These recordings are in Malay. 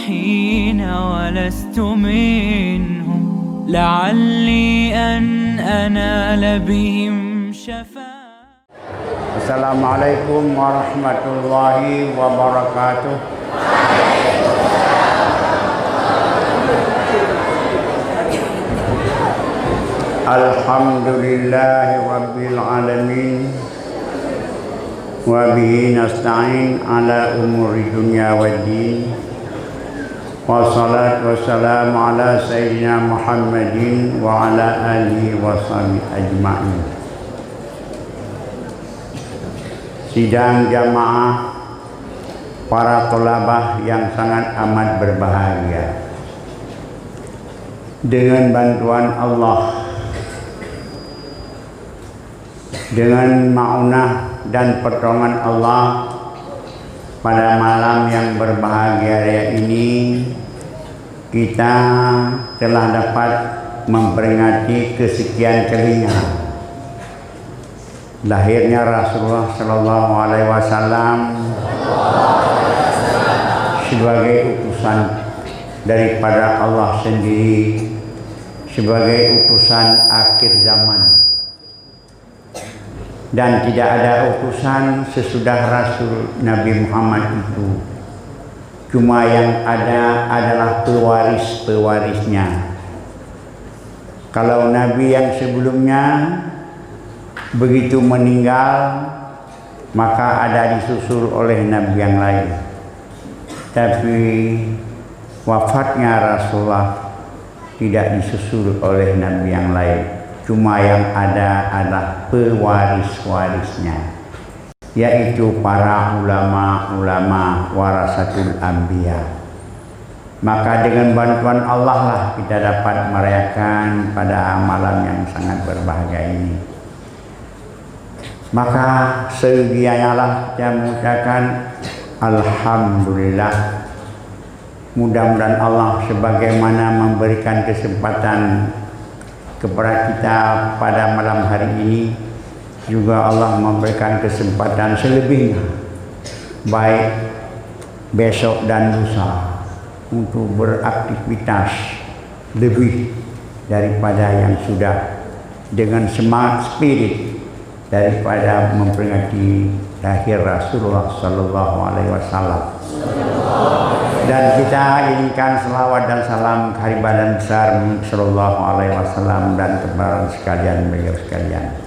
حين ولست منهم لعلي أن أنال بهم شفاعة. السلام عليكم ورحمة الله وبركاته. Alhamdulillahi Rabbil Alamin, wa bihi nasta'in ala umuri dunya waddin, wa salatu wassalamu ala sayyidina Muhammadin wa ala alihi wa sahbihi ajma'in. Sidang jamaah para tholabah yang sangat amat berbahagia, dengan bantuan Allah, dengan ma'unah dan pertolongan Allah, pada malam yang berbahagia ini kita telah dapat memperingati kesekian kalinya lahirnya Rasulullah Shallallahu Alaihi Wasallam sebagai utusan daripada Allah sendiri, sebagai utusan akhir zaman. Dan tidak ada utusan sesudah Rasul Nabi Muhammad itu. Cuma yang ada adalah pewaris-pewarisnya. Kalau Nabi yang sebelumnya begitu meninggal, maka ada disusul oleh Nabi yang lain. Tapi wafatnya Rasulullah tidak disusul oleh Nabi yang lain. Cuma yang ada adalah pewaris-warisnya, yaitu para ulama-ulama warasatul anbiya. Maka dengan bantuan Allah lah kita dapat merayakan pada malam yang sangat berbahagia ini. Maka segianyalah kita mengucapkan Alhamdulillah. Mudah-mudahan Allah sebagaimana memberikan kesempatan kepada kita pada malam hari ini, juga Allah memberikan kesempatan selebihnya, baik besok dan lusa, untuk beraktivitas lebih daripada yang sudah, dengan semangat spirit daripada memperingati lahir Rasulullah Sallallahu Alaihi Wasallam. Dan kita inginkan selawat dan salam kehadiran besar Sallallahu Alaihi Wasallam dan kepada sekalian beliau sekalian.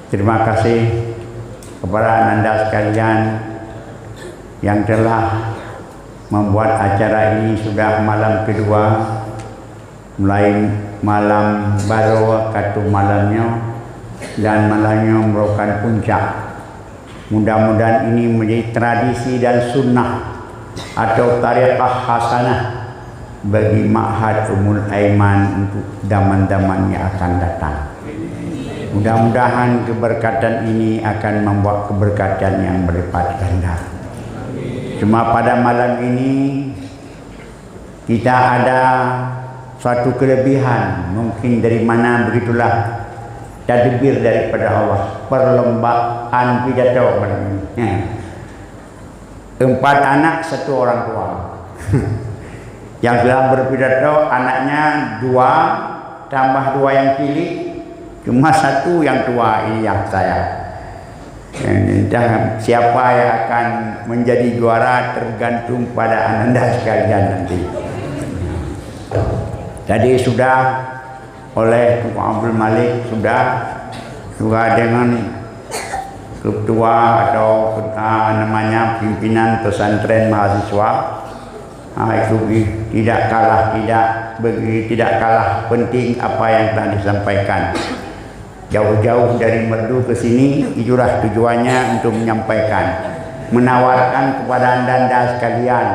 Terima kasih kepada Anda sekalian yang telah membuat acara ini sudah malam kedua, mulai malam baru katu malamnya, dan malamnya merupakan puncak. Mudah-mudahan ini menjadi tradisi dan sunnah atau tariqah hasanah bagi Ma'had Ummul Aiman untuk zaman-zaman yang akan datang. Mudah-mudahan keberkatan ini akan membawa keberkatan yang berlipat ganda. Cuma pada malam ini kita ada suatu kelebihan, mungkin dari mana begitulah tadbir daripada Allah, perlombaan pidato malam ini. 4 anak 1 orang tua. Yang telah berpidato anaknya 2 tambah 2 yang cilik, cuma 1 yang tua, ini yang saya. Dan siapa yang akan menjadi juara tergantung pada Anda sekalian nanti. Tadi sudah oleh Tuan Abdul Malik sudah dengan ketua atau namanya pimpinan pesantren mahasiswa, itu tidak kalah penting apa yang telah disampaikan. Jauh-jauh dari merdu ke sini, itulah tujuannya, untuk menyampaikan, menawarkan kepada anda sekalian,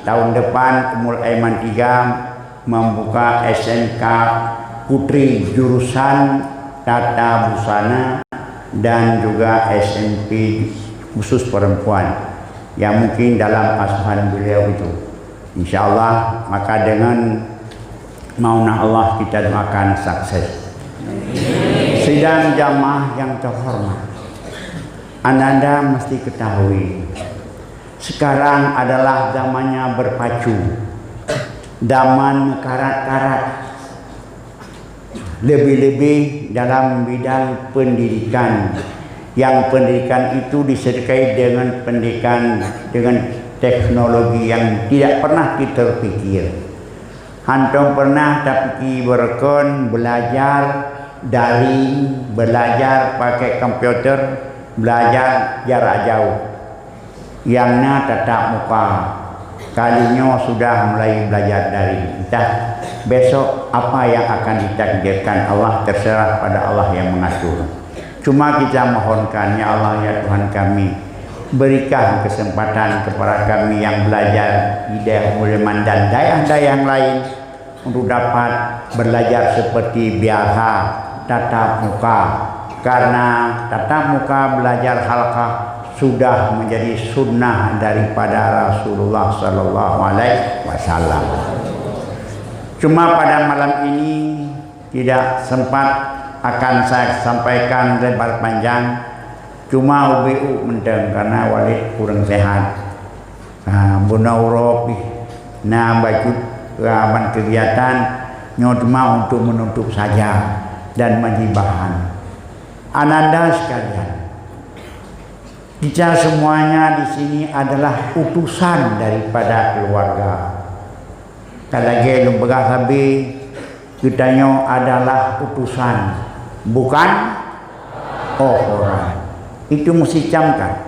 tahun depan Ummul Aiman 3 membuka SMK Putri jurusan Tata Busana dan juga SMP khusus perempuan yang mungkin dalam asuhan beliau itu. InsyaAllah, maka dengan maunah Allah kita doakan sukses. Sidang jamaah yang terhormat, Anda mesti ketahui Sekarang adalah zamannya berpacu, zaman karat-karat, lebih-lebih dalam bidang pendidikan, yang pendidikan itu disertai dengan pendidikan dengan teknologi yang tidak pernah kita pikir. Antum pernah tapi berkon belajar daring, belajar pakai komputer, belajar jarak jauh, yangnya tatap muka, kalinya sudah mulai belajar daring. Entah besok apa yang akan ditakdirkan Allah, terserah pada Allah yang mengatur. Cuma kita mohonkan, ya Allah ya Tuhan kami, berikan kesempatan kepada kami yang belajar di daerah Ulaiman dan daerah-daerah lain untuk dapat belajar seperti biasa tatap muka, karena tatap muka belajar halaqah sudah menjadi sunnah daripada Rasulullah Sallallahu Alaihi Wasallam. Cuma pada malam ini tidak sempat akan saya sampaikan lebar panjang. Cuma UBU mendeng karena Walid kurang sehat. Buna Uropi, baju raban kegiatan nyodma untuk menutup saja dan menjadi bahan. Ananda sekalian, kita semuanya di sini adalah utusan daripada keluarga. Kalagi lumbegah sabi, kitanya adalah utusan, bukan orang. Itu mesti camkan.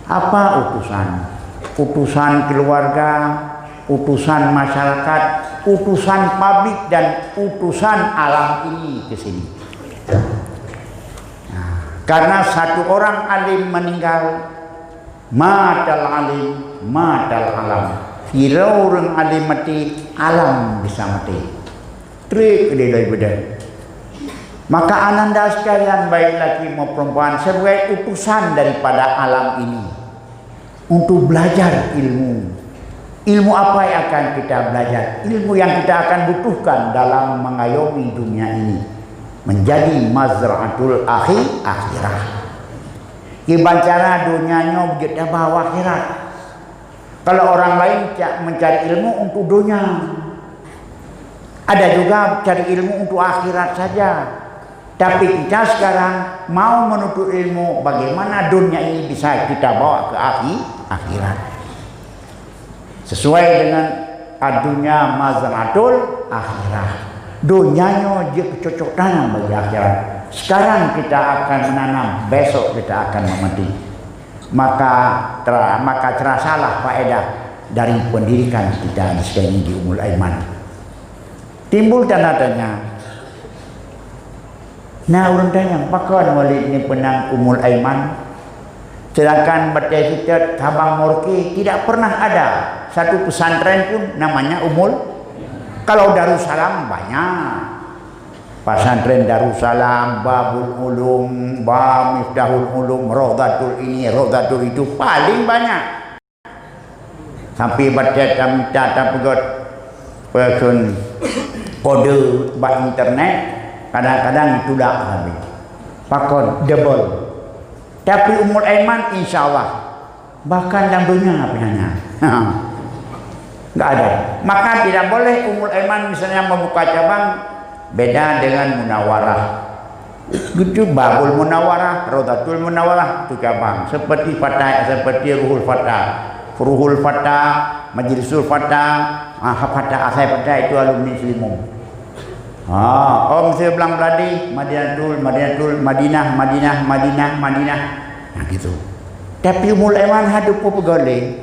Apa utusan? Utusan keluarga, utusan masyarakat, utusan publik dan utusan alam ini ke sini. Karena satu orang alim meninggal, matal alim, matal alam. Kira orang alim mati, alam bisa mati. Trik dia berbeda. Maka ananda sekalian, baik laki maupun perempuan, sebagai utusan daripada alam ini untuk belajar ilmu. Ilmu apa yang akan kita belajar? Ilmu yang kita akan butuhkan dalam mengayomi dunia ini menjadi mazra'atul akhirah. Ibacara dunianya begitu bawa akhirat. Kalau orang lain mencari ilmu untuk dunia, ada juga cari ilmu untuk akhirat saja. Tapi kita sekarang mau menuntut ilmu bagaimana dunia ini bisa kita bawa ke akhirat. Sesuai dengan adunya mazra'atul akhirah. Dunianya dia cocok tanam bagi akhirat. Sekarang kita akan menanam, besok kita akan memati. Maka terasalah faedah dari pendidikan kita di sini di Ummul Aiman. Timbul tanda tanya. Nah, orang tanya, apakah Walid ini penang Ummul Aiman? Sedangkan bercerita Sabang Merauke tidak pernah ada satu pesantren pun namanya Ummul. Kalau Darussalam banyak. Pesantren Darussalam, Babul Ulum, Miftahul Ulum, Rawdatul ini, Rawdatul itu paling banyak. Sampai bercerita minta pegot person kode bak internet, kadang-kadang itu dah habis. Pakon double. Tapi Ummul Aiman insya-Allah bahkan dalam dunia apanya. Enggak ada. Maka tidak boleh Ummul Aiman misalnya membuka cabang beda dengan Munawarah. Gitu Babul Munawarah, Rawdatul Munawarah itu cabang. Seperti Fatah, seperti Ruhul Fatah, Majlisul Fatah, Fatah Asai Fatah itu alumni Selimung. Om saya bilang tadi Madinah. Nah gitu. Tapi Ummul Aiman hadu pegole.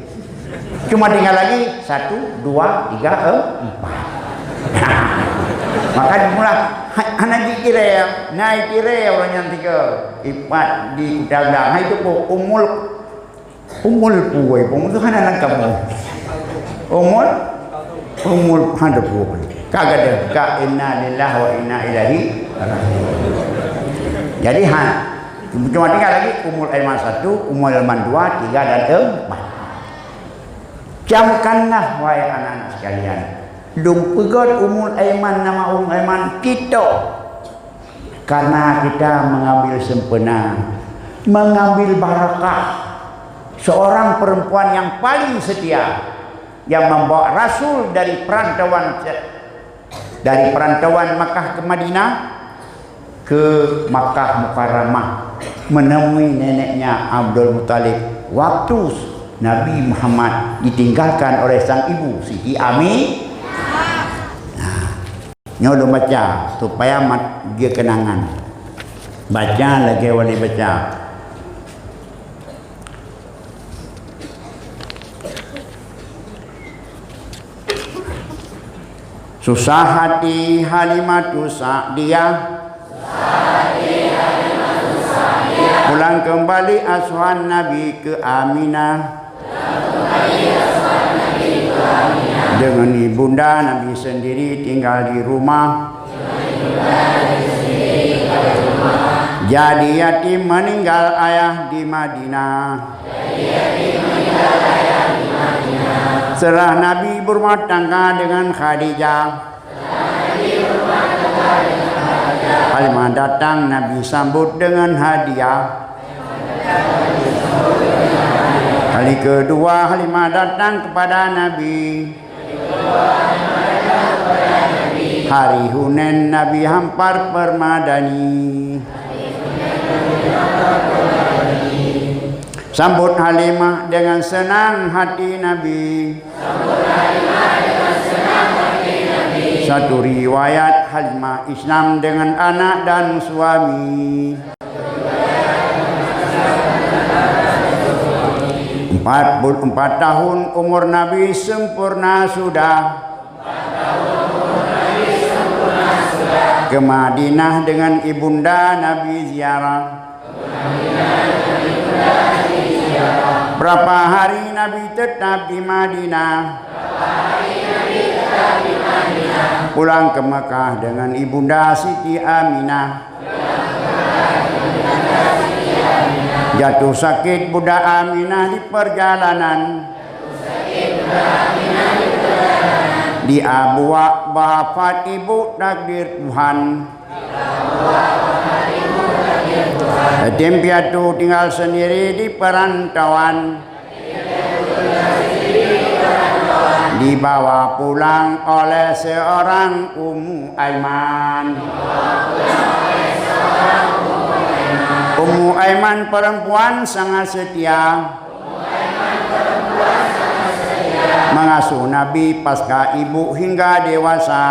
Cuma tinggal lagi 1, 2, 3, 4. Maka dimulai anak dikira naik kira orang yang 3 ipat di dagang. Itu umul puai itu kan anak kamu. Umul ada puai. Kagak ada ka inna lillahi wa inna ilaihi raji'un. Jadi cuma tinggal lagi Ummul Aiman 1, Ummul Aiman 2, 3 dan 4. Camkanlah wahai anak-anak sekalian. Dung pegot Ummul Aiman, nama Ummul Aiman kita. Karena kita mengambil sempena, mengambil barakah. seorang perempuan yang paling setia, yang membawa Rasul dari perantauan Makkah ke Madinah ke Makkah Mukarramah menemui neneknya Abdul Muttalib waktu Nabi Muhammad ditinggalkan oleh sang ibu Siti Ami. Nyolo baca supaya dia kenangan. Baca lagi wali baca. Susah hati Halimatu Sa'diyah, pulang kembali asuhan Nabi ke Aminah, dengan ibunda Nabi sendiri tinggal di rumah. Jadi yatim meninggal ayah di Madinah. Setelah Nabi berumah tangga dengan Khadijah, Halimah datang, Nabi sambut dengan hadiah. Kali kedua Halimah datang kepada Nabi. Hari Hunain Nabi hampar permadani. Sambut Halimah dengan senang hati Nabi. Satu riwayat Halimah Islam dengan anak dan suami. 44 tahun umur Nabi sempurna sudah. Ke Madinah dengan ibunda Nabi ziarah. Berapa hari Nabi tetap di Madinah. Pulang ke Mekah dengan ibunda Siti Aminah. Jatuh sakit Bunda Aminah di perjalanan. Di Abuwa wafat ibu takdir Tuhan. Yatim piatu tinggal sendiri di perantauan. Dibawa pulang oleh seorang Ummu Aiman. Ummu Aiman perempuan sangat setia, mengasuh Nabi pasca ibu hingga dewasa.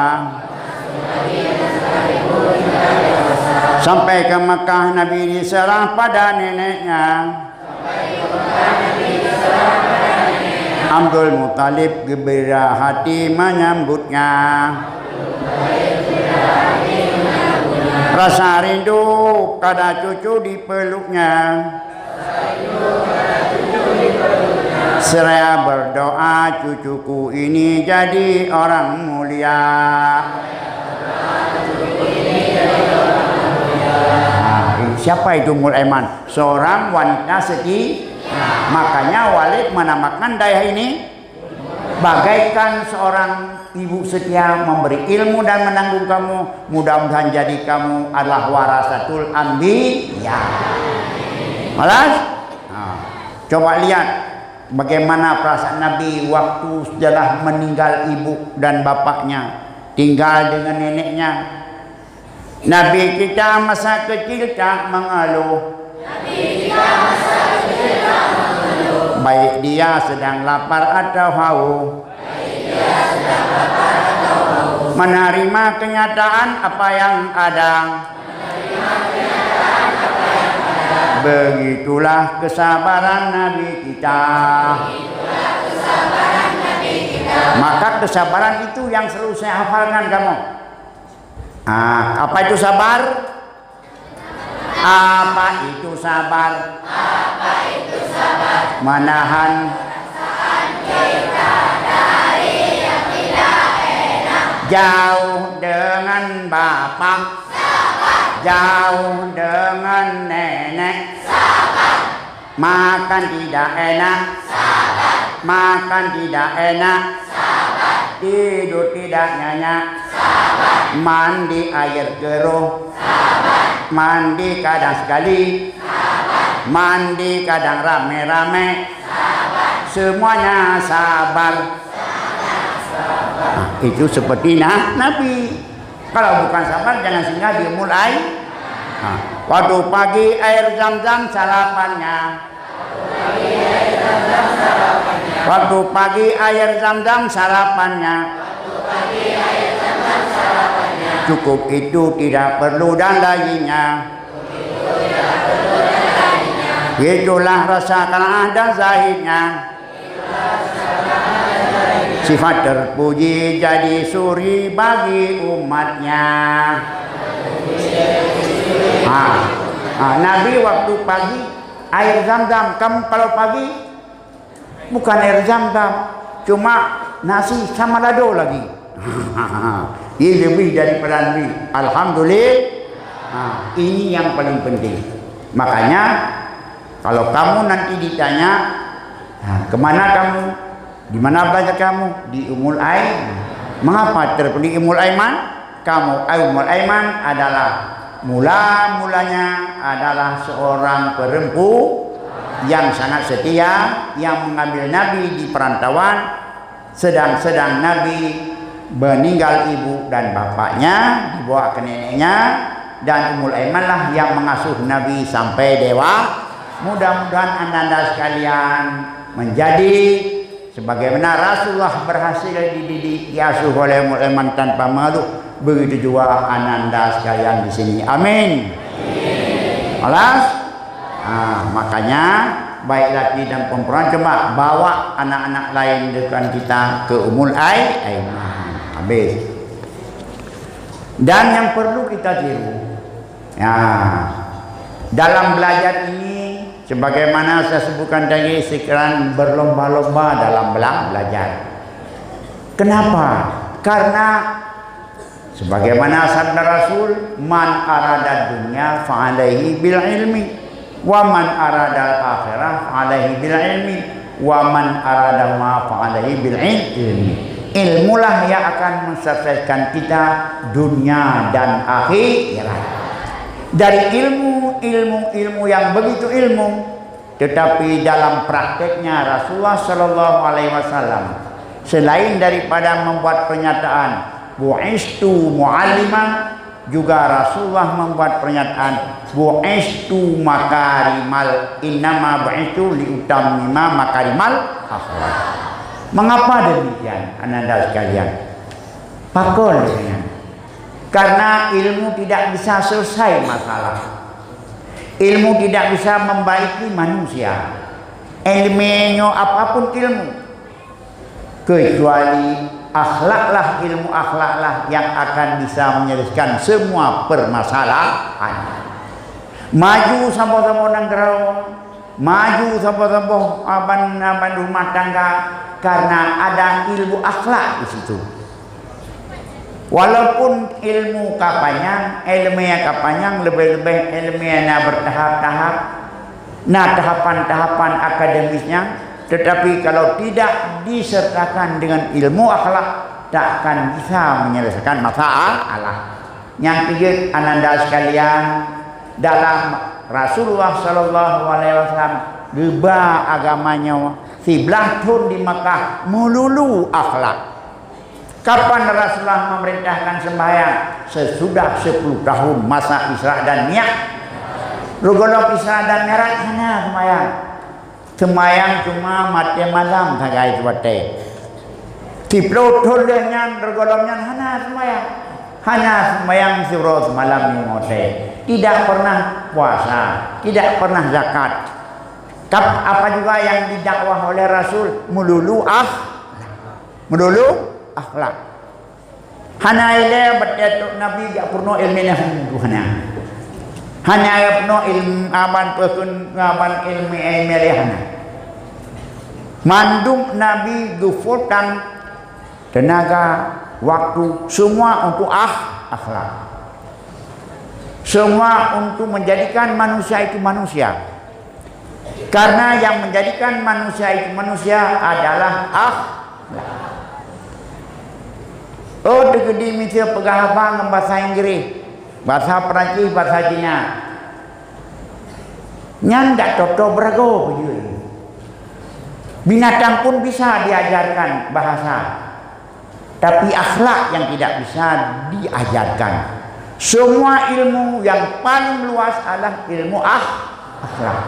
Sampai ke Mekah Nabi diserah pada neneknya. Abdul Muttalib gembira hati menyambutnya. Rasa rindu pada cucu dipeluknya. Seraya berdoa cucuku ini jadi orang mulia. Siapa itu Ummul Aiman? Seorang wanita setia. Makanya Walid menamakan Dayah ini bagaikan seorang ibu setia, memberi ilmu dan menanggung kamu. Mudah-mudahan jadi kamu adalah warasatul anbiya. Malas? Coba lihat bagaimana perasaan Nabi waktu setelah meninggal ibu dan bapaknya, tinggal dengan neneknya. Nabi kita masa kecil tak mengeluh. Baik dia sedang lapar atau haus. Menerima kenyataan apa yang ada. Begitulah kesabaran Nabi kita. Maka kesabaran itu yang selalu saya hafalkan kamu. Apa itu sabar? Apa itu sabar? Apa itu sabar? Menahan kita dari yang tidak enak. Jauh dengan bapak. Sabar. Jauh dengan nenek. Sabar. Makan tidak enak. Sabar. Makan tidak enak. Sabar. Tidur tidak nyenyak. Sabar. Mandi air keruh. Sabar. Mandi kadang sekali. Sabar. Mandi kadang rame-rame, semuanya sabar. Nah, itu seperti Nabi. Kalau bukan sabar jangan singgah dimulai. Nah, waktu pagi air zam-zam sarapannya. Waktu pagi air zam-zam sarapannya. Cukup itu, tidak perlu dan lainnya. Itulah rasa qanaah dan zahidnya. Sifat terpuji jadi suri bagi umatnya. Nabi waktu pagi air zam-zam. Kamu kalau pagi bukan air zam-zam, cuma nasi sama lado lagi. Ini lebih daripada Nabi. Alhamdulillah. Ini yang paling penting. Makanya kalau kamu nanti ditanya, kemana kamu? Di mana belajar kamu? Di Ummul Aiman. Mengapa terpilih Ummul Aiman? Ummul Aiman adalah mula-mulanya adalah seorang perempuan yang sangat setia, yang mengambil Nabi di perantauan, sedang Nabi meninggal ibu dan bapaknya, dibawa ke neneknya, dan Ummul Aiman lah yang mengasuh Nabi sampai dewa. Mudah-mudahan anda sekalian menjadi sebagaimana Rasulullah berhasil dididik, diasuh oleh Ummul Aiman tanpa malu. Begitu juga ananda sekalian di sini. Amin. Alas. Makanya baik laki dan perempuan coba bawa anak-anak lain dekat kita ke Ummul Aiman. Habis. Dan yang perlu kita tiru, dalam belajar ini, sebagaimana saya sebutkan tadi, sekarang berlomba-lomba dalam belajar. Kenapa? Karena sebagaimana sabda Rasul, man arada dunya fa'alaihi bil ilmi, wa man arada akhirah fa'alaihi bil ilmi, wa man arada ma fa'alaihi bil ilmi. Ilmulah yang akan mensukseskan kita dunia dan akhirat. Dari ilmu yang begitu ilmu, tetapi dalam prakteknya Rasulullah Shallallahu Alaihi Wasallam selain daripada membuat pernyataan bu'istu mu'alliman, juga Rasulullah membuat pernyataan bu'istu makarimal, innama bu'istu liutammima makarimal akhlak. Mengapa demikian, ananda sekalian? Pakol dengan karena ilmu tidak bisa selesai masalah. Ilmu tidak bisa membaiki manusia. Ilmunya apapun ilmu, kecuali akhlaklah, ilmu akhlaklah yang akan bisa menyelesaikan semua permasalahan. Maju sama-sama nanggrau, maju sama-sama aban rumah tangga, karena ada ilmu akhlak di situ. Walaupun ilmu kapanyang, ilmiah kapanyang, lebih-lebih ilmiahnya bertahap-tahap, tahapan-tahapan akademisnya, tetapi kalau tidak disertakan dengan ilmu akhlak, tak akan bisa menyelesaikan masalah. Yang ketiga, ananda sekalian, dalam Rasulullah Shallallahu Alaihi Wasallam geba agamanya 11 tahun di Makkah melulu akhlak. Kapan Rasulullah memerintahkan sembahyang? Sesudah 10 tahun masa Isra dan Mi'raj. Rugolok Isra dan Mi'raj hanya sembahyang. Sembahyang cuma mati malam saja itu bate. 10 tahun rugoloknya hanya sembahyang. Hanya sembahyang surah semalam ni mote. Tidak pernah puasa, tidak pernah zakat. Apa juga yang didakwah oleh Rasul melulu akhlak. Hanya ile berdatuk Nabi jak purno ilminya hanya. Hanya purno ilmu aban pekun aban ilmi hanya. Mandum Nabi gufurkan tenaga, waktu, semua untuk akhlak. Semua untuk menjadikan manusia itu manusia. Karena yang menjadikan manusia itu manusia adalah akhlak. Oh, di misal pegahapang bahasa Inggris, bahasa Perancis, bahasa Cina. Nyandak toto berago begitu. Binatang pun bisa diajarkan bahasa, tapi akhlak yang tidak bisa diajarkan. Semua ilmu yang paling luas adalah ilmu akhlak.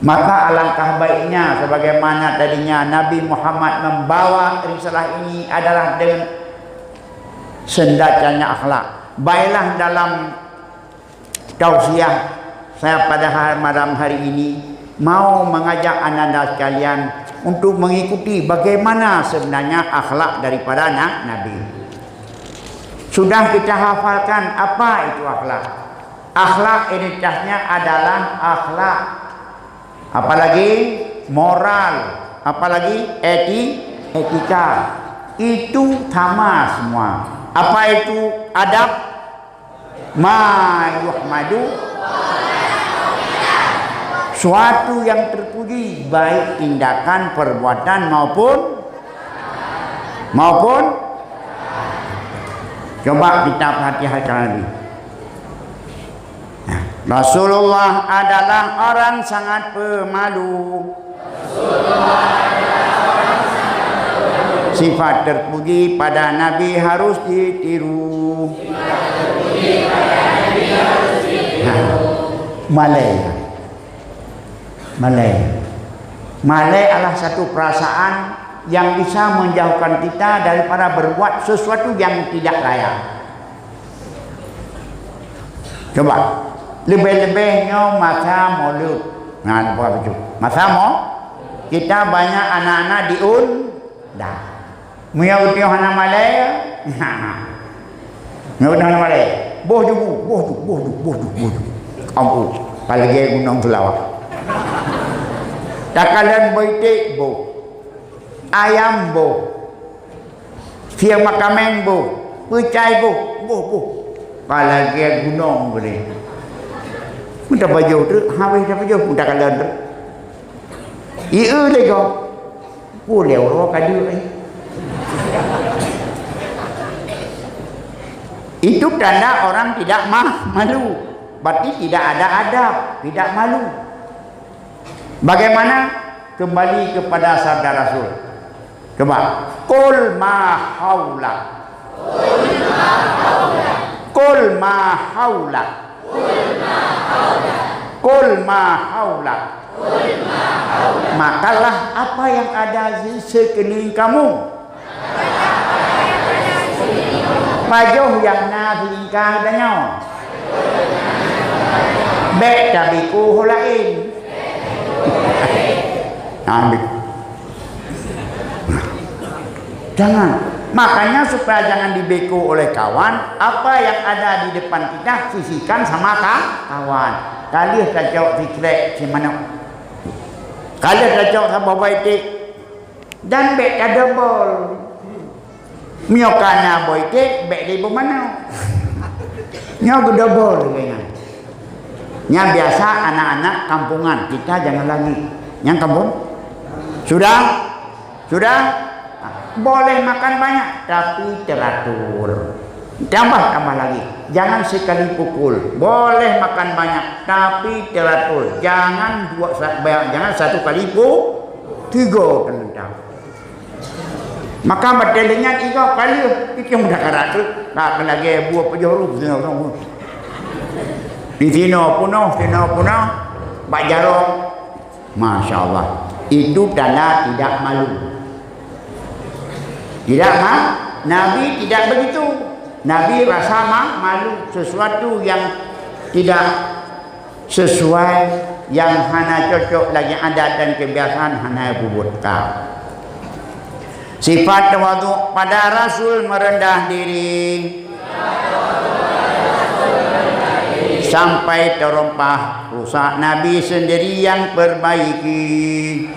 Maka alangkah baiknya sebagaimana tadinya Nabi Muhammad membawa risalah ini adalah dengan senjatanya akhlak. Baiklah dalam tausiah saya pada malam hari ini mau mengajak anda sekalian untuk mengikuti bagaimana sebenarnya akhlak daripada Nabi. Sudah kita hafalkan apa itu akhlak. Akhlak identitasnya adalah akhlak, apalagi moral, apalagi etika. Itu sama semua. Apa itu adab? Ma yuhmadu, suatu yang terpuji, baik tindakan, perbuatan maupun coba kita perhatikan lagi. Nah, Rasulullah adalah orang sangat pemalu. Sifat terpuji pada Nabi harus ditiru. Malai adalah satu perasaan yang bisa menjauhkan kita daripada berbuat sesuatu yang tidak layak. Coba lebih-lebihnya masa maulud. Nah, apa itu? Masa mau kita banyak anak-anak diundang. Mengikuti anak Malay. Mengikuti anak Malay. Boh. Ampu, palagi gunung Selawak. Takalan boitik boh. Ayam boh. Siang makameng boh. Pecai boh. Palagi gunung boleh. Minta baju tu, habis dah baju minta kalian tu. Iya deh kau. Boleh orang kadu ni. Itu tanda orang tidak malu. Berarti tidak ada adab, tidak malu. Bagaimana? Kembali kepada sabda Rasul. Coba. Qul ma haula. Qul ma haula. Qul ma haula. Makalah apa yang ada di sekeliling kamu. Pajuh yang na lingkar danyo. Bek tabiku holain. Ambil. Jangan. Makanya supaya jangan dibeku oleh kawan, apa yang ada di depan kita sisihkan sama kawan. Kali kacau fikrek si mana? Kali kacau sama baitik. Dan bek ada bol. Miokana baitik bek di mana? Nyo gedobol kayaknya. Nya biasa anak-anak kampungan, kita jangan lagi. Yang kampung? Sudah? Boleh makan banyak, tapi teratur. Tambah lagi. Jangan sekali pukul. Boleh makan banyak, tapi teratur. Jangan satu kali tiga tentang. Maka bedelnya 3 kali itu yang mudah karat. Tak lagi buat pejorup di sini punah, Pak Jarok. Masya Allah. Itu tanda tidak malu. Tidak Nabi tidak begitu. Nabi rasa malu sesuatu yang tidak sesuai, yang hanya cocok lagi adat dan kebiasaan hanya bubutkan. Sifat tawadhu pada Rasul merendah diri sampai terompah rusak. Nabi sendiri yang perbaiki.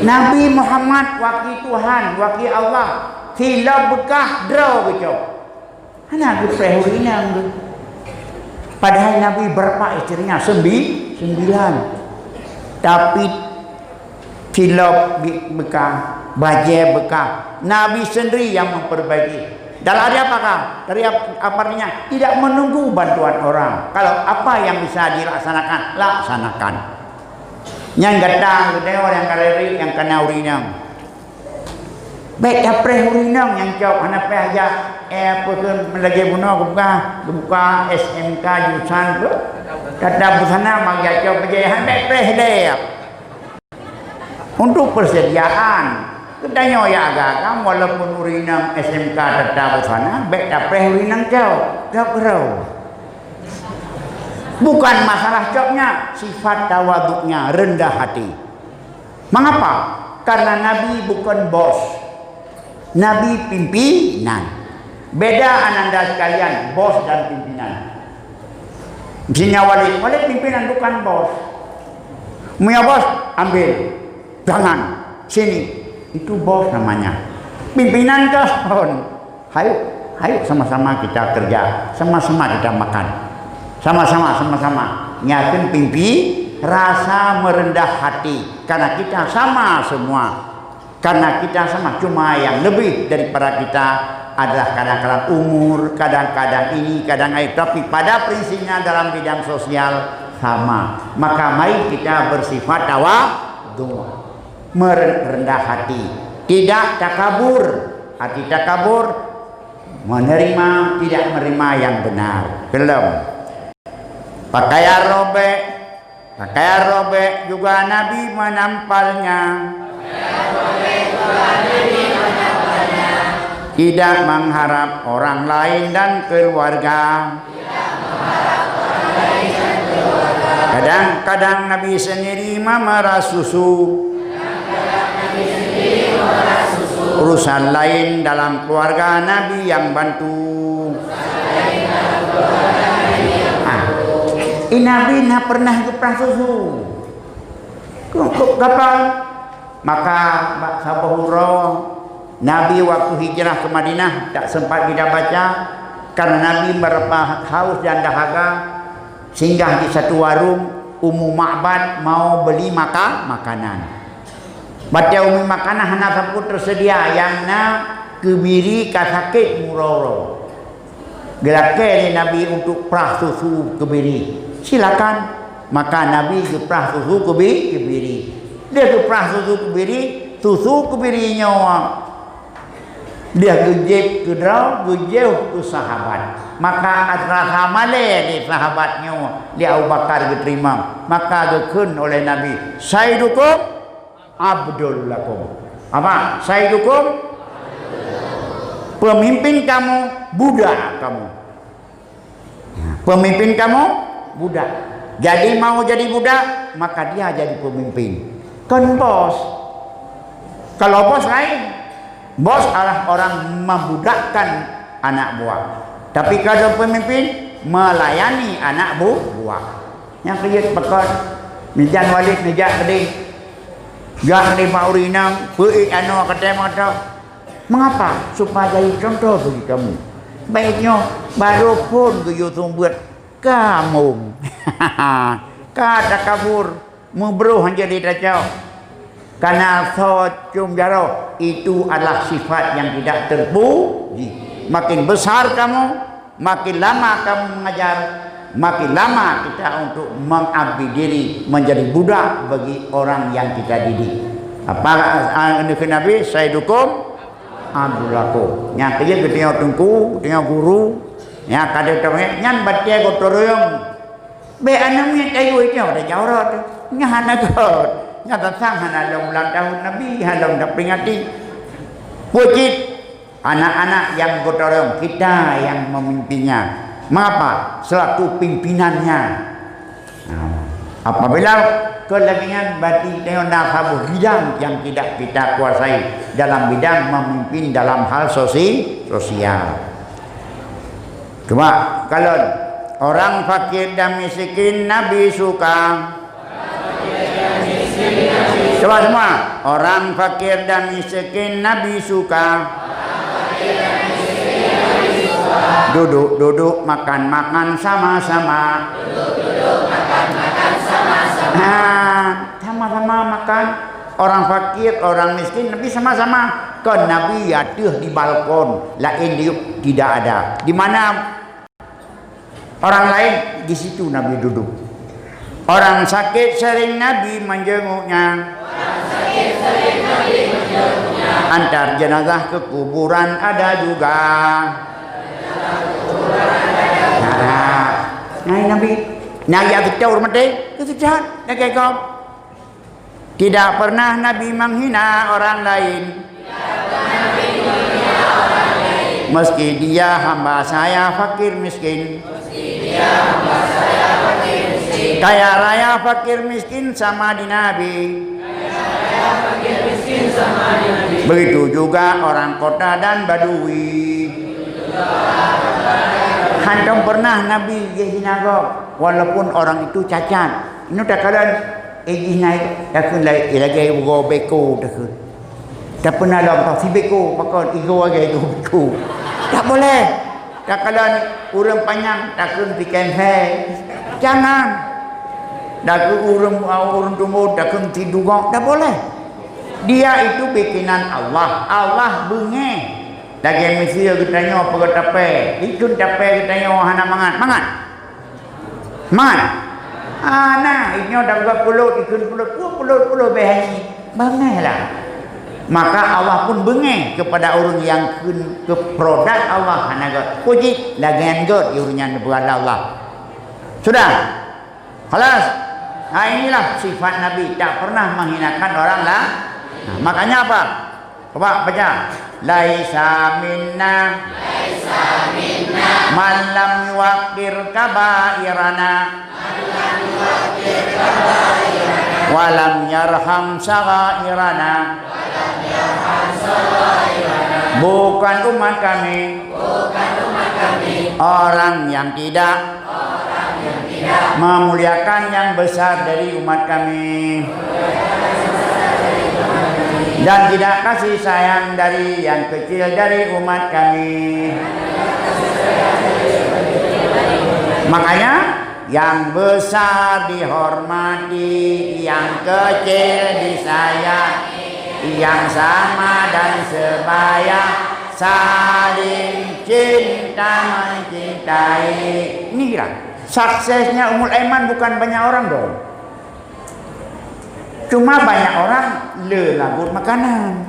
Nabi Muhammad wakil Tuhan, wakil Allah. Sila bekah draw begitu. Anak perhurinan. Padahal Nabi berapa istrinya? 9. Tapi silap bekah, bajai bekah. Nabi sendiri yang memperbaiki. Dalam arti apakah? Dari apa artinya? Tidak menunggu bantuan orang. Kalau apa yang bisa dilaksanakan, laksanakan. Yang gatang, orang yang kareri, yang kena urinang. Baik dapre urinang yang jawab hanape aja. Apa tu melagi bunuh buka SMK jurusan tu. Kata busana mangga jawab berjaya baik pre dia. Untuk persediaan Kedanya ya agak walaupun urinang SMK tetap sana, baik dapre urinang jauh kerau. Bukan masalah jawabnya, sifat tawaduknya rendah hati. Mengapa? Karena Nabi bukan bos, Nabi pimpinan. Beda ananda sekalian, bos dan pimpinan. Misalnya Walid pimpinan bukan bos. Punya bos, ambil, jangan, sini. Itu bos namanya. Pimpinan tahun. Hayo sama-sama kita kerja, sama-sama kita makan. Sama-sama. Nyakin pimpi rasa merendah hati karena kita sama semua. Karena kita sama, cuma yang lebih daripada kita adalah kadang-kadang umur, kadang-kadang ini, kadang itu. Tapi pada prinsipnya dalam bidang sosial sama. Maka mari kita bersifat tawadhu. Merendah hati, tidak takabur. Arti takabur menerima, tidak menerima yang benar. Belum. Pakaian robek juga Nabi menampalnya. Tidak mengharap orang lain dan keluarga. Kadang-kadang Nabi sendiri memerah susu. Urusan lain dalam keluarga Nabi yang bantu. Nabi nak pernah keperah susu. Kapan? Maka Sahabah Nabi waktu hijrah ke Madinah tak sempat kita baca karena Nabi merepah haus dan dahaga, singgah di satu warung. Ummu Ma'bad mau beli makanan. Baca umi makanan hana sapu tersedia yang na kebiri kasakit muroro. Gelake ni Nabi untuk perah susu kebiri. Silakan. Maka Nabi perah susu kebiri. Dia perah susu kebirinya. Dia gejep ke draw, gejauh ke sahabat. Maka rasa male di sahabatnya dia Abu Bakar diterima. Maka dikun oleh Nabi. Sayyidukum Abdul lakum. Apa? Sayyidukum pemimpin kamu, budak kamu. Pemimpin kamu, budak. Jadi mau jadi budak, maka dia jadi pemimpin. Kan bos. Kalau bos lain, bos adalah orang membudakkan anak buah. Tapi kalau pemimpin melayani anak buah. Yang kerja pekat, Mijan Walid, Mijak Keding. Jangan lima urinang, beri anu kata mata. Mengapa? Supaya jadi contoh bagi kamu. Baiknya baru pun kuyutung buat kamu. Kata kabur, mubruh jadi racau. Karena socum jaro itu adalah sifat yang tidak terpuji. Makin besar kamu, makin lama kamu mengajar, makin lama kita untuk mengabdi diri menjadi budak bagi orang yang kita didik. Apa Nabi Sayyidukum Abdulakum. Yang ketiga ketika tungku, ketika guru, yang kada tahu nyan baca gotoroyong. Be anamnya tayu itu ada jawrat. Nya hana god. Nya datang hana ulang tahun Nabi, halang dak peringati. Pucit anak-anak yang gotoroyong, kita yang memimpinnya. Mengapa? Selaku pimpinannya. Apabila kelebihan berarti dengan nasabu bidang yang tidak kita kuasai dalam bidang memimpin dalam hal sosial. Cuma kalau orang fakir dan miskin Nabi suka. Coba semua. Orang fakir dan miskin Nabi suka. Duduk makan sama-sama. Sama-sama makan. orang fakir, orang miskin, Nabi sama-sama. Kan Nabi ada di balkon, lain dia tidak ada. Di mana orang lain, di situ Nabi duduk. Orang sakit sering Nabi menjenguknya. Antar jenazah ke kuburan ada juga. Nah, Nabi Naya kita hormat itu jahat. Tidak pernah Nabi menghina orang lain. Meski dia hamba saya fakir miskin. Kaya raya fakir miskin sama di Nabi. Begitu juga orang kota dan badui. Hantam pernah Nabi di sinagog, walaupun orang itu cacat. Ini tak kalian naik, tak kena lagi go beko tak. Tak pernah lam si beko, pakon igo lagi go beko. Tak boleh. Tak kalian urang panjang, tak kena pikan hai. Jangan. Tak urang tumbuh, tak kena tidur, tak boleh. Dia itu bikinan Allah. Allah bengeh. Lagi mesti kita tanya apa tape. Ikut tape kita tanya hana mangan. Mangan. Nah, ini dah buat pulut, ikut pulut behani. Bangailah. Maka Allah pun bengeh kepada orang yang ke produk Allah hana puji lagian god iurnya kepada Allah. Sudah. Kelas. Nah, inilah sifat Nabi, tak pernah menghinakan orang lah. Nah, makanya apa? Coba baca. Laisa minna man lam yuqir kabairana wa lam yarham sagairana. Bukan umat kami orang yang tidak memuliakan yang besar dari umat kami dan tidak kasih sayang dari yang kecil dari umat kami. Makanya yang besar dihormati, yang kecil disayangi, yang sama dan sebaya saling cinta mencintai. Ini kira suksesnya Ummul Aiman bukan banyak orang dong. Cuma banyak orang lagut makanan.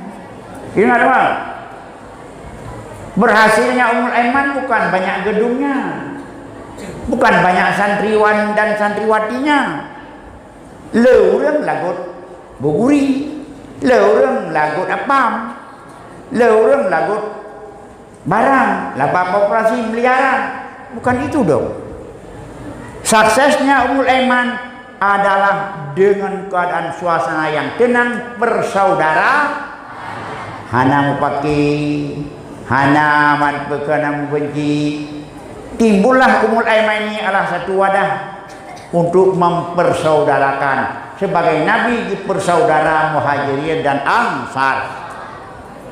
Ingat apa? Berhasilnya Ummul Aiman bukan banyak gedungnya, bukan banyak santriwan dan santriwatinya. Orang lagut boguri, orang lagut apam, orang lagut barang, laba operasi miliaran. Bukan itu dong. Suksesnya Ummul Aiman adalah dengan keadaan suasana yang tenang, bersaudara, hana mupaki, hana man pekana benci. Timbullah Ummul Aiman ini adalah satu wadah untuk mempersaudarakan. Sebagai Nabi bersaudara Muhajirin dan Ansar.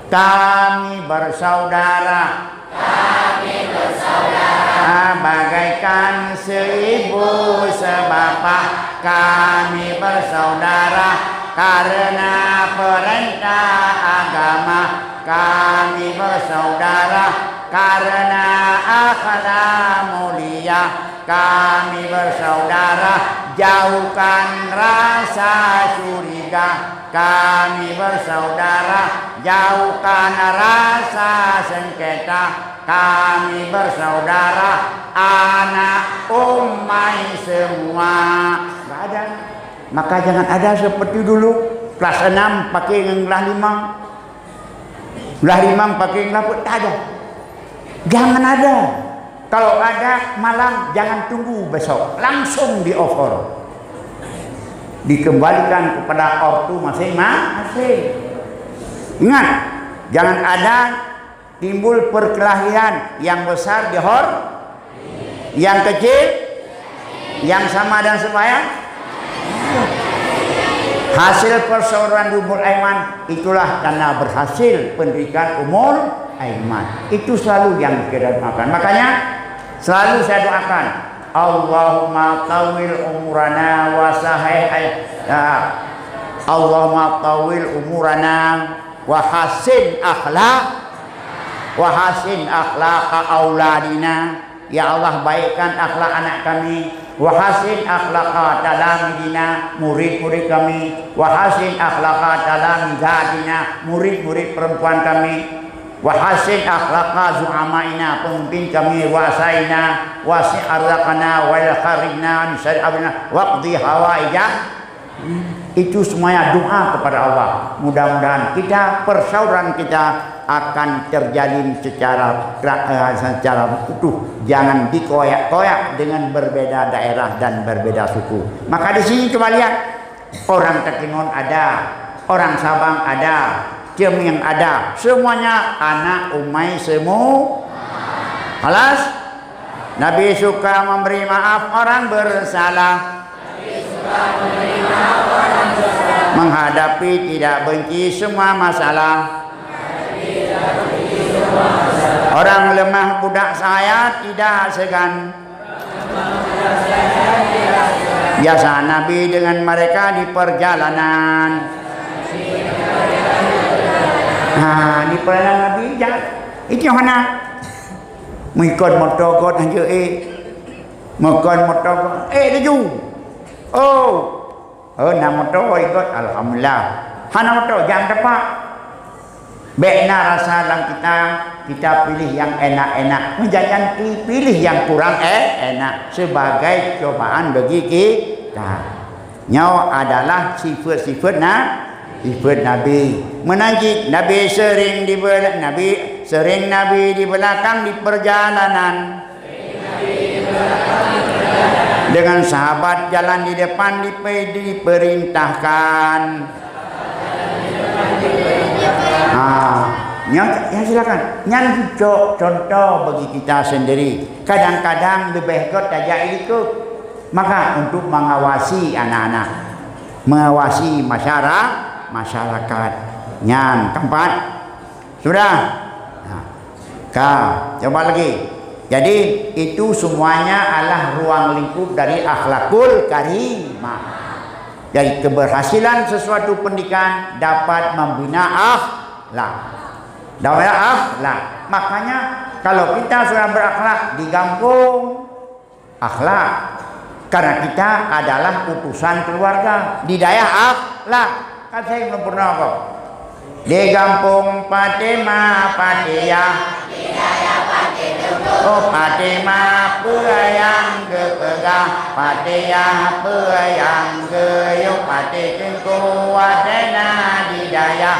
Kami bersaudara. Bagaikan seibu sebapa. Kami bersaudara karena perintah agama. Kami bersaudara karena akhlak mulia. Kami bersaudara jauhkan rasa curiga. Kami bersaudara jauhkan rasa sengketa. Kami bersaudara anak ummai semua. Enggak ada. Maka jangan ada seperti dulu kelas 6 pakai yang kelas 5. Kelas 5 pakai yang kelas 4, tak ada. Jangan ada. Kalau ada malam jangan tunggu besok, langsung di-offer. Dikembalikan kepada ortu masing-masing. Ingat, jangan ada timbul perkelahian yang besar dihor, yang kecil, yang sama dan sebaya. Hasil persaudaraan Ummul Aiman itulah karena berhasil pendidikan Ummul Aiman. Itu selalu yang kita doakan. Makanya selalu saya doakan, Allahumma tawil umurana wa sahih Allahumma tawil umurana wa hasin akhlaqa auladina. Ya Allah, baikkan akhlak anak kami. Wa hasin akhlaqa talamidina, murid-murid kami. Wa hasin akhlaqa talamidatina, murid-murid perempuan kami. Wa hasin akhlaqa zu'amaina, pemimpin kami. Wa asaina wasi' arzaqana wa kharijna nisar'abna waqdi hawaija. Itu semuanya doa kepada Allah. Mudah-mudahan persaudaraan kita akan terjalin secara utuh. Jangan dikoyak-koyak dengan berbeda daerah dan berbeda suku. Maka di sini coba lihat, orang Takengon ada, orang Sabang ada, Cemeng ada, semuanya anak umai semua. Halas? Nabi suka memberi maaf orang bersalah. Menghadapi tidak benci semua masalah. Orang lemah budak saya tidak segan. Biasa Nabi dengan mereka di perjalanan. Di perjalanan Nabi itu yang mana? Mengikut motor aja Mengikut motor laju. Nak motor ikut, alhamdulillah. Hana motor jangan tepat. Baiklah rasa dalam kita pilih yang enak-enak. Jangan pilih yang kurang enak. Sebagai cobaan bagi kita. Nyawa adalah sifat-sifat Nabi. Menajik Nabi sering di belakang di perjalanan. Dengan sahabat jalan di depan diperintahkan. Ya silakan. Yang contoh bagi kita sendiri. Kadang-kadang lebih kot aja ikut. Maka untuk mengawasi anak-anak, mengawasi masyarakat. Yang keempat sudah. Coba lagi. Jadi itu semuanya adalah ruang lingkup dari akhlakul karimah. Jadi keberhasilan sesuatu pendidikan dapat membina akhlak. Makanya kalau kita sudah berakhlak di kampung, akhlak. Karena kita adalah utusan keluarga di daerah akhlak. Kan saya belum pernah kok. Di kampung Fatimah Fatihah. Fatimah peyang kepegah, Fatihah peyang keyuk, Fatihah kuatena didaya,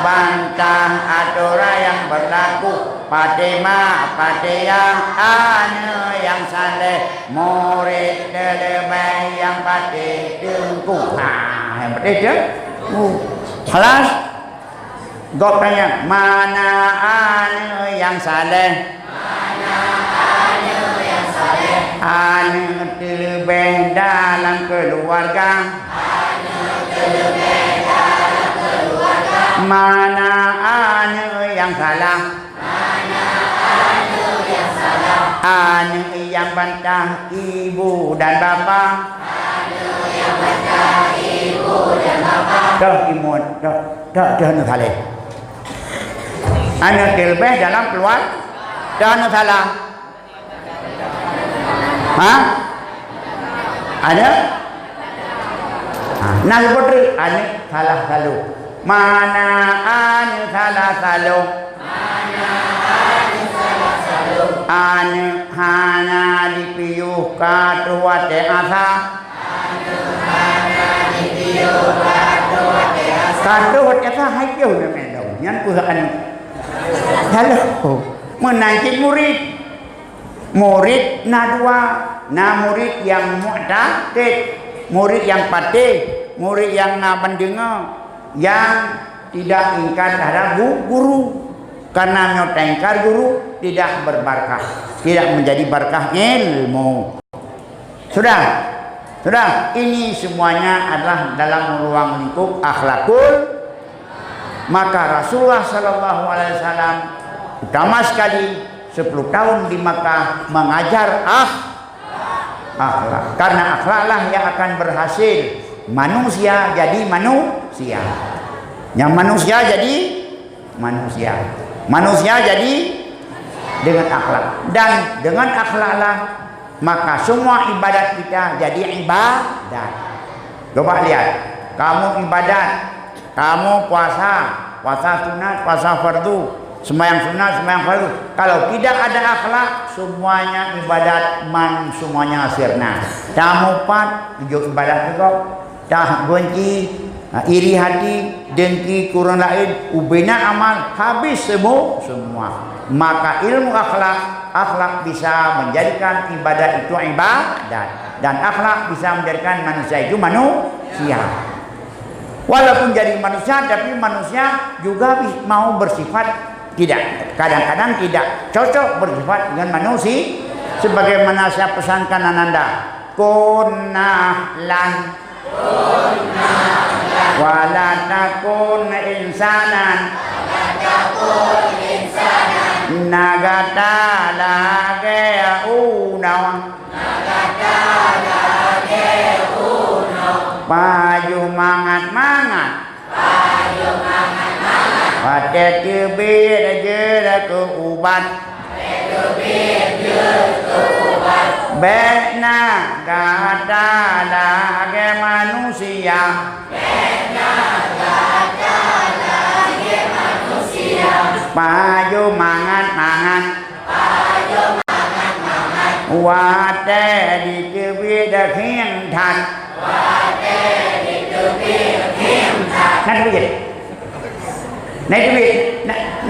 bantah aturan yang berlaku. Fatimah Fatihah ane yang saleh, murid lebih yang patih tengku. Yang patih tu, halas. Gop tanya, mana ane yang saleh? Ane terlebih dalam keluarga. Mana ane yang salah? Ane yang bantah ibu dan bapa. Dah imut, dah nak saleh. Ane terlebih dalam keluarga. Dah nak salah. Ada? Nah seperti ane salah selalu. Mana ane salah selalu? Ane hana dipiyuh katuate asa. Katuate asa hai jauh na medau. Nyan puhaan. Halo. Menanjik murid nadua, murid yang mu'taqid, murid yang patih, murid yang pendengar, yang tidak ingkar terhadap guru. Karena nyotengkar guru tidak berbarkah, tidak menjadi barkah ilmu. Sudah. Ini semuanya adalah dalam ruang lingkup akhlakul. Maka Rasulullah SAW utama sekali 10 tahun di Makkah mengajar akhlak. Karena akhlaklah yang akan berhasil manusia jadi manusia. Yang manusia jadi manusia. Manusia jadi dengan akhlak. Dan dengan akhlaklah maka semua ibadat kita jadi ibadat. Coba lihat, kamu ibadat, kamu puasa sunat, puasa fardu, sembahyang sunat, sembahyang fardu. Kalau tidak ada akhlak, semuanya ibadat semuanya sirna. Kamu tujuh ibadat juga. Dah benci, iri hati, dengki, kurang lain, ubina amal, habis semua. Maka ilmu akhlak bisa menjadikan ibadat itu ibadat, dan akhlak bisa menjadikan manusia itu manusia. Walaupun jadi manusia, tapi manusia juga mau bersifat tidak, kadang-kadang tidak cocok bersifat dengan manusia. Sebagaimana saya pesankan Ananda, kunna lan wala takun insanan nagata lage unaw paju mangat pada tebir je ke ubat Bena gata lage manusia Payo mangan Wate di kebi dah khiang thật Nãy cái gì? Nãy cái gì?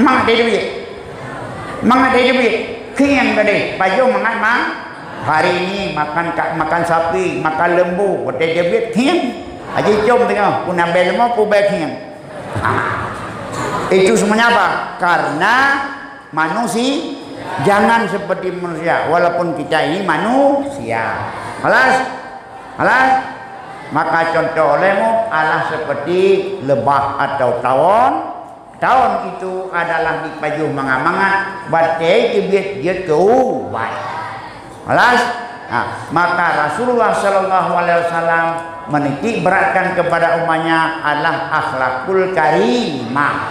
Mang đây cái gì? Mang đây cái gì? Khiang ke dia, payo mangan mang. Hari ini makan sapi, makan lembu, wate dia biar khiang. Aja jom tengok, pun ambil lembu, pun baik khiang. Itu semuanya apa? Karena manusia jangan seperti manusia, walaupun kita ini manusia. Halas? Maka contoh olehmu adalah seperti lebah atau tawon. Tawon itu adalah dipajuh mangat-mangat, batai kebit dia keubat. Halas? Maka Rasulullah Sallallahu Alaihi Wasallam menitik beratkan kepada umatnya adalah akhlakul karimah.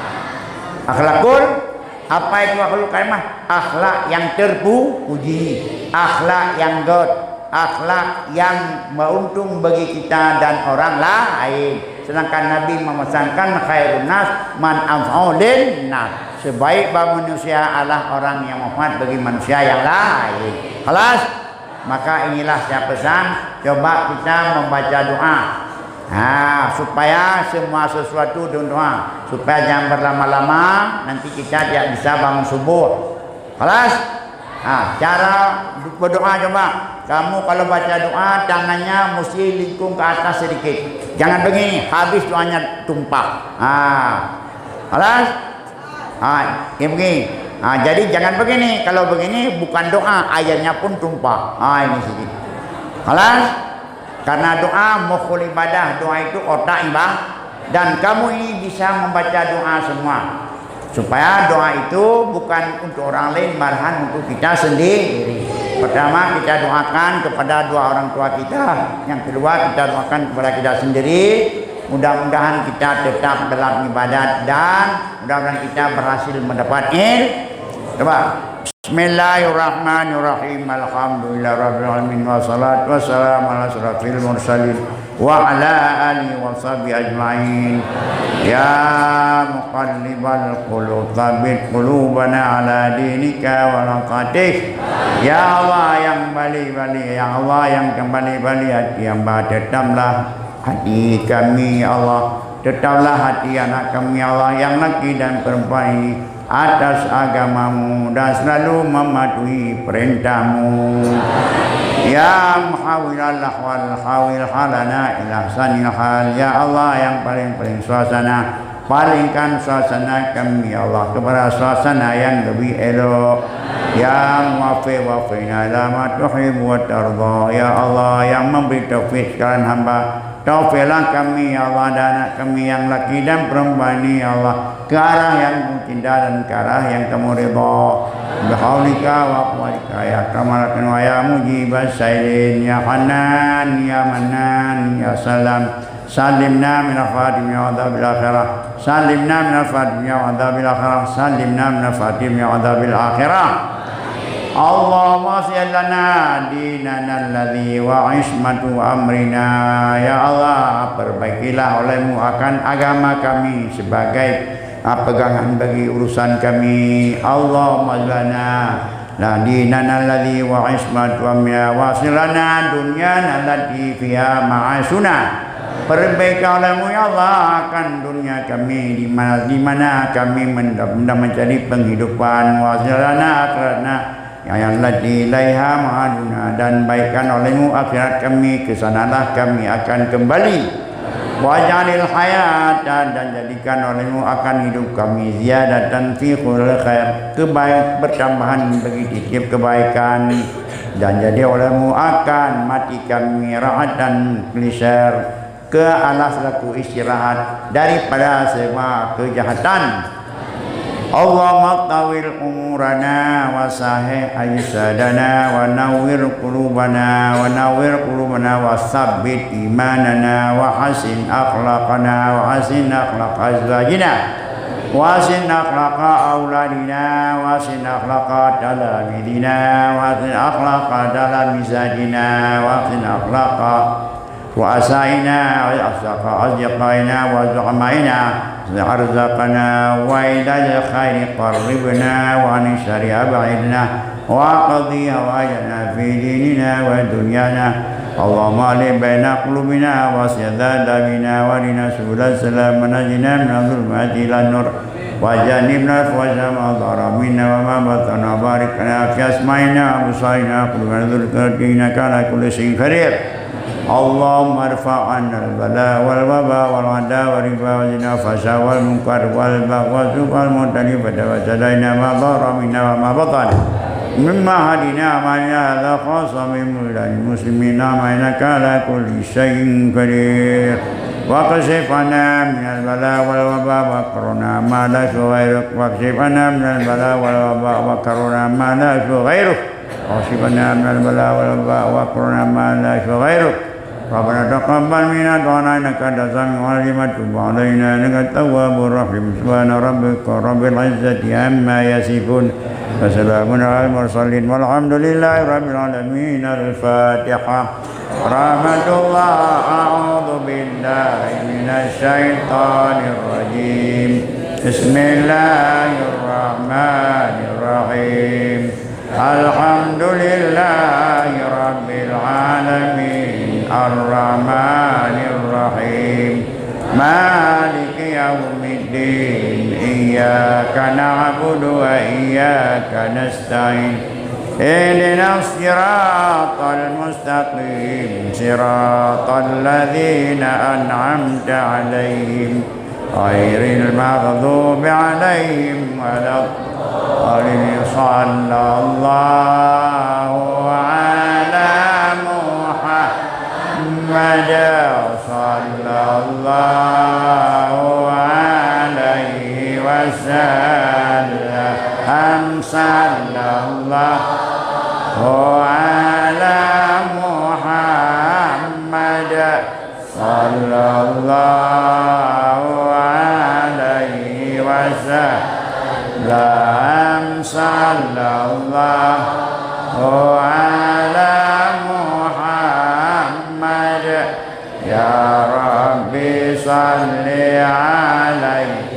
Akhlakul, apa itu akhlakul karimah? Akhlak yang terpuji, akhlak yang god, akhlak yang beruntung bagi kita dan orang lain. Sedangkan Nabi memesankan khairun nas man anfa'u lin nas. Sebaik manusia adalah orang yang manfaat bagi manusia yang lain. Halas? Maka inilah saya pesan, coba kita membaca doa. Supaya semua sesuatu doa, supaya jangan berlama-lama, nanti kita tidak bisa bangun subuh. Halas? Cara berdoa coba. Kamu kalau baca doa, tangannya mesti lingkung ke atas sedikit. Jangan begini, habis doanya tumpah. Halas? Ini begini. Jadi jangan begini. Kalau begini bukan doa, airnya pun tumpah. Ini sedikit. Halas? Karena doa mukhul ibadah, doa itu otak ibadah. Dan kamu ini bisa membaca doa semua. Supaya doa itu bukan untuk orang lain, malahan untuk kita sendiri. Pertama kita doakan kepada dua orang tua kita. Yang kedua kita doakan kepada kita sendiri. Mudah-mudahan kita tetap dalam ibadat dan mudah-mudahan kita berhasil mendapat ilmu. Coba. Bismillahirrahmanirrahim. Alhamdulillahirabbil alamin wassalatu wassalamu ala asyrafil mursalin wa ala alihi washabihi ajmain. Ya muqallibal qulub tsabbit qulubana ala dinika wa laqatih. Ya Allah yang bali-bali, ya Allah yang kembali-bali hati hamba, tetaplah hati kami ya Allah, tetaplah hati anak kami ya Allah yang laki dan perempuan ini atas agamamu dan selalu mematuhi perintahmu. Ya muhawilal ahwal hawil halana ila sanil hal. Ya Allah yang paling suasana, palingkan suasana kami ya Allah kepada suasana yang lebih elok. Ya muwafiq wafina ila ma tuhibbu wa tarda. Ya Allah yang memberi taufik sekalian hamba, taufiklah kami ya Allah dan anak kami yang laki dan perempuan ini ya Allah ke arah yang cinta dan ke arah yang kamu ridha. Bihaulika wa quwwatika ya kamalatan wa ya mujibas sailin ya hanan ya manan ya salam سلمنا من الفاتحة وعذاب الآخرة سلمنا من الفاتحة وعذاب الآخرة سلمنا من الفاتحة وعذاب الآخرة اللهم اصلح لنا ديننا الذي وعصمة أمرنا ya Allah, perbaikilah olehmu akan agama kami sebagai pegangan bagi urusan kami. Allahumma lana la dinana alladhi wa ismatu amya wasilana dunyana allati fiha ma'asuna. Perbaikan olehmu ya Allah akan dunia kami di mana kami mencari penghidupan, wasilana akhiratna yang lati ilaiha ma'aduna, dan baikkan olehmu akhirat kami, kesanalah kami akan kembali. Wajalil hayatan, dan jadikan olehmu akan hidup kami ziyadatan fi khulul khair, bertambahan bagi tiap kebaikan, dan jadi olehmu akan mati kami rahatan lisar, ke alas laku istirahat daripada semua kejahatan. Allahumma tawil umurana wa sahih ajsadana wa nawwir qulubana wa tsabbit imanana wa hasin akhlaqana wa hasin akhlaq azwajina wa hasin akhlaqa auladina wa hasin akhlaqa talamidina wa hasin akhlaqa talamizajina wa hasin akhlaqa wa asaina wa ashaqa azqaina wa zu'amaina arzaqana wa ilal khairi qarribna wa an syarri ab'idna wa qadhi hawajana fi dinina wa dunyana. Allahumma li baina qulubina wa siyadada bina wa lina subul salam najina min dhulumati ila nur wa janibna fawza ma dhara minna wa ma batana barik lana fi asma'ina wa absarina qulubana dzurriyyatina kana kullu shay'in qadir. Allahumma irfa'anna al-bala wal waba wal wada wal riba wal zina fasha wal munkar wal bagh wal suq wal mutani wa jadaina ma dhara minna wa ma batan mimma hadina ma hadha khassa min mulal muslimina ma innaka ala kulli shay'in qadir wa kashifana min al-bala wal waba wa qarna ma la ghayruk wa kashifana min al-bala wal waba wa qarna ma la ghayruk wa kashifana min al-bala wal waba wa qarna ma la ghayruk. Rabbana taqabbal minna du'ana innaka antas samiul alim wa tub 'alaina innaka tawwabur rahim. Subhana rabbika rabbil izzati amma yasifun wa salamun 'alal mursalin walhamdulillahi rabbil alamin. Al-Fatihah. Rahmatullah. A'udzu billahi minasy syaithanir rajim. Bismillahirrahmanirrahim. Alhamdulillahi rabbil alamin. Ar-Rahmanir Rahim. Maliki yaumiddin. Iyyaka na'budu wa iyyaka nasta'in. Ihdinas siratal mustaqim. Siratal ladzina an'amta 'alaihim ghairil maghdubi 'alaihim waladdallin. Sallallahu ala Muhammad sallallahu alaihi wasallam. Sallallahu ala Muhammad sallallahu alaihi wasallam. Sallallahu ala Muhammad ya Rabbi salli alaihi